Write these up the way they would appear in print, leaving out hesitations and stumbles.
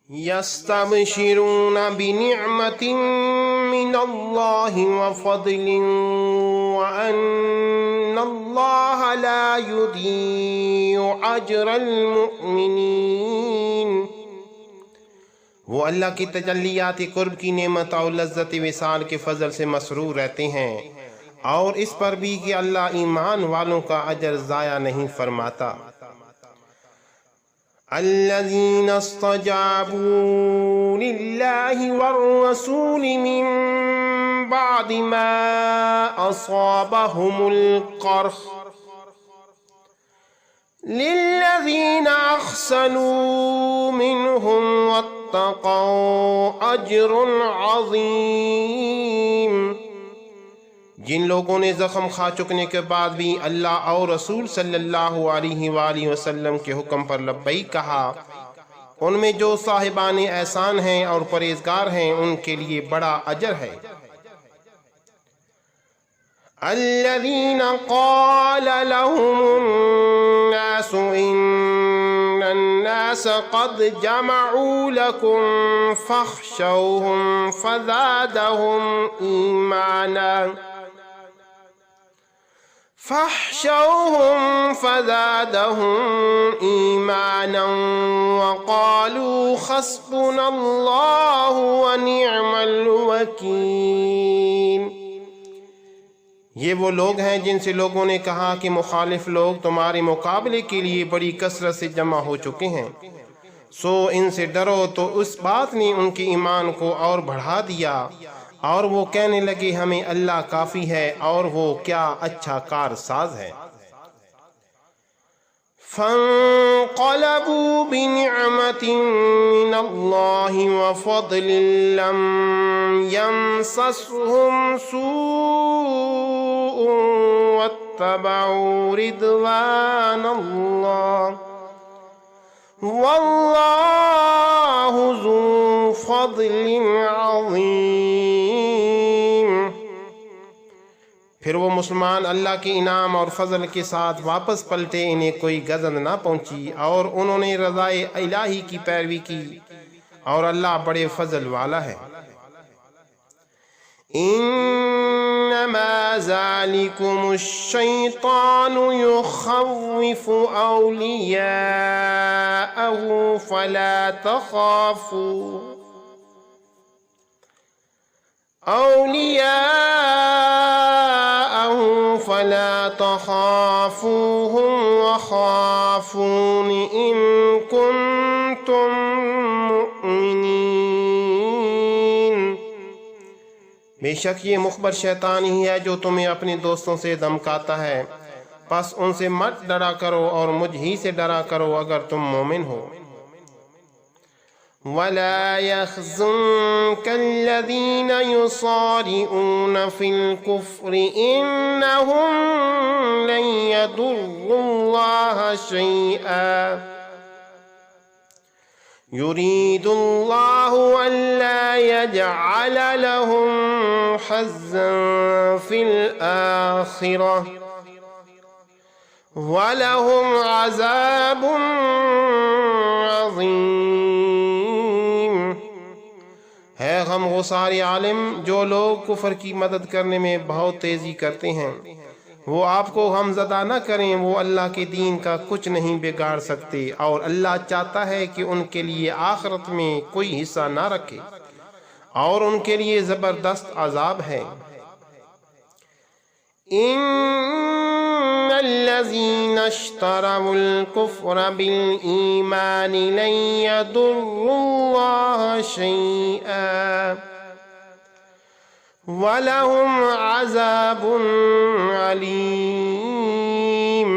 يستبشرون بنعمة من الله وفضل وأن الله لا يضيع أجر المؤمنين۔ وہ اللہ کی تجلیات قرب کی نعمت اور لذت وصال کے فضل سے مسرور رہتے ہیں، اور اس پر بھی کہ اللہ ایمان والوں کا اجر ضائع نہیں فرماتا۔ الذين استجابوا لله والرسول من بعد ما أصابهم القرح للذين أحسنوا منهم واتقوا أجر عظيم۔ جن لوگوں نے زخم کھا چکنے کے بعد بھی اللہ اور رسول صلی اللہ علیہ وآلہ وسلم کے حکم پر لبیک کہا، ان میں جو صاحبان احسان ہیں اور پرہیزگار ہیں ان کے لیے بڑا اجر ہے۔ الذين قال لهم الناس إن الناس قد جمعوا لكم فاخشوهم فزادهم إيمانا وقالوا حسبنا الله ونعم الوكيل۔ یہ وہ لوگ ہیں جن سے لوگوں نے کہا کہ مخالف لوگ تمہارے مقابلے کے لیے بڑی کثرت سے جمع ہو چکے ہیں، سو ان سے ڈرو۔ تو اس بات نے ان کے ایمان کو اور بڑھا دیا، اور وہ کہنے لگے ہمیں اللہ کافی ہے اور وہ کیا اچھا کارساز ہے۔ فانقلبوا بنعمة من الله وفضل لم يمسسهم سوء واتبعوا رضوان الله والله ذو فضل عظيم۔ پھر وہ مسلمان اللہ کے انعام اور فضل کے ساتھ واپس پلٹے، انہیں کوئی گزن نہ پہنچی، اور انہوں نے رضائے الہی کی پیروی کی، اور اللہ بڑے فضل والا ہے۔ انما ذالکم الشیطان یخوف اولیاءہ فلا تخافوهم وخافون إن كنتم مؤمنين۔ بے شک یہ مخبر شیطان ہی ہے جو تمہیں اپنے دوستوں سے دھمکاتا ہے، پس ان سے مت ڈرا کرو اور مجھ ہی سے ڈرا کرو اگر تم مومن ہو۔ وَلَا يَحْزُنكَ الَّذِينَ يُصَارِعُونَ فِي الْكُفْرِ إِنَّهُمْ لَن يَضُرُّوا اللَّهَ شَيْئًا يُرِيدُ اللَّهُ أَلَّا يَجْعَلَ لَهُمْ حَظًّا فِي الْآخِرَةِ وَلَهُمْ عَذَابٌ عَظِيمٌ۔ ہے غم غسار عالم، جو لوگ کفر کی مدد کرنے میں بہت تیزی کرتے ہیں، وہ آپ کو غمزدہ نہ کریں، وہ اللہ کے دین کا کچھ نہیں بگاڑ سکتے، اور اللہ چاہتا ہے کہ ان کے لیے آخرت میں کوئی حصہ نہ رکھے، اور ان کے لیے زبردست عذاب ہے۔ ان الذين اشتروا الكفر بالإيمان لن يضروا الله شيئا ولهم عذاب عليم۔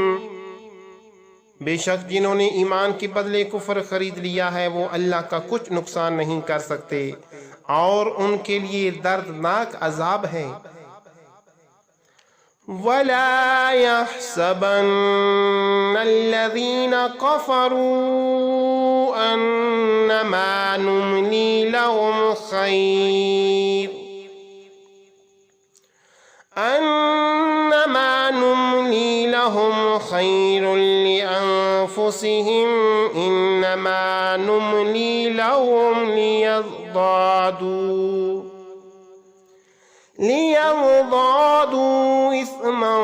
بے شک جنہوں نے ایمان کے بدلے کفر خرید لیا ہے وہ اللہ کا کچھ نقصان نہیں کر سکتے، اور ان کے لیے دردناک عذاب ہے۔ وَلَا يَحْسَبَنَّ الَّذِينَ كَفَرُوا أَنَّمَا نُمْلِي لَهُمْ خَيْرٌ لِأَنفُسِهِمْ إِنَّمَا نملي لهم ليضادوا إثما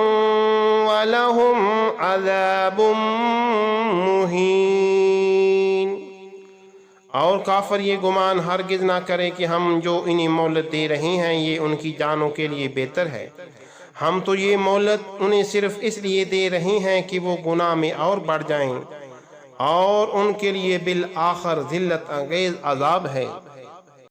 ولهم عذاب مہین۔ اور کافر یہ گمان ہرگز نہ کرے کہ ہم جو انہیں مہلت دے رہے ہیں یہ ان کی جانوں کے لیے بہتر ہے۔ ہم تو یہ مہلت انہیں صرف اس لیے دے رہے ہیں کہ وہ گناہ میں اور بڑھ جائیں، اور ان کے لیے بالآخر ذلت انگیز عذاب ہے۔